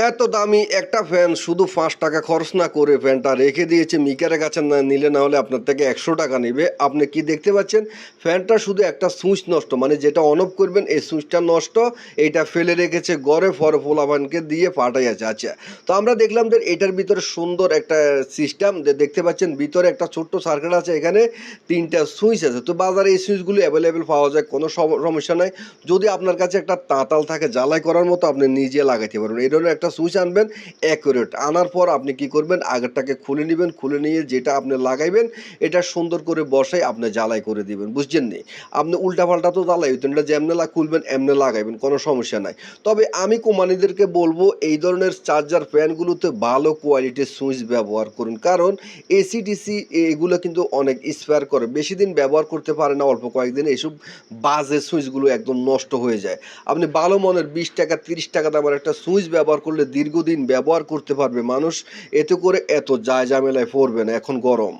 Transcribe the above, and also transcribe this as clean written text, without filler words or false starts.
এত দামি একটা ফ্যান শুধু ৫ টাকা খরচ না করে ফ্যানটা রেখে দিয়েছে মিকারের কাছে, না নিলে না হলে আপনার থেকে ১০০ টাকা নেবে। আপনি কি দেখতে পাচ্ছেন? ফ্যানটা শুধু একটা সুইচ নষ্ট, মানে যেটা অন অফ করবেন এই সুইচটা নষ্ট। এইটা ফেলে রেখেছে ঘরে, পরে পোলাপানকে দিয়ে পাঠাইয়াছে। আচ্ছা, তো আমরা দেখলাম যে এটার ভিতরে সুন্দর একটা সিস্টেম যে দেখতে পাচ্ছেন, ভিতরে একটা ছোট্ট সার্কিট আছে, এখানে ৩টা সুইচ আছে। তো বাজারে এই সুইচগুলো অ্যাভেলেবেল পাওয়া যায়, কোনো সমস্যা নাই। যদি আপনার কাছে একটা তাঁতাল থাকে জ্বালাই করার মতো, আপনি নিজে লাগাইতে পারবেন। এই ধরনের একটা সুইচ আনবেন অ্যাকুরেট, আনার পর আপনি কি করবেন, আগেরটাকে খুলে নেবেন, খুলে নিয়ে যেটা আপনি লাগাইবেন এটা সুন্দর করে বসাই আপনি জ্বালাই করে দিবেন, বুঝছেন নি? আপনি উল্টাপাল্টা তো জ্বালাই হইতেন, এটা যেমনে খুলবেন এমনি লাগাইবেন, কোনো সমস্যা নাই। তবে আমি কোম্পানিদেরকে বলবো এই ধরনের চার্জার ফ্যানগুলোতে ভালো কোয়ালিটির সুইচ ব্যবহার করুন, কারণ এসি ডিসি এগুলো কিন্তু অনেক স্পেয়ার করে, বেশি দিন ব্যবহার করতে পারে না, অল্প কয়েকদিন এইসব বাজে সুইচগুলো একদম নষ্ট হয়ে যায়। আপনি ভালো মানের ২০ টাকা ৩০ টাকা দামের একটা সুইচ ব্যবহার করলে দীর্ঘদিন ব্যবহার করতে পারবে মানুষ। এতে করে এত ঝামেলায় পড়বে না, এখন গরম।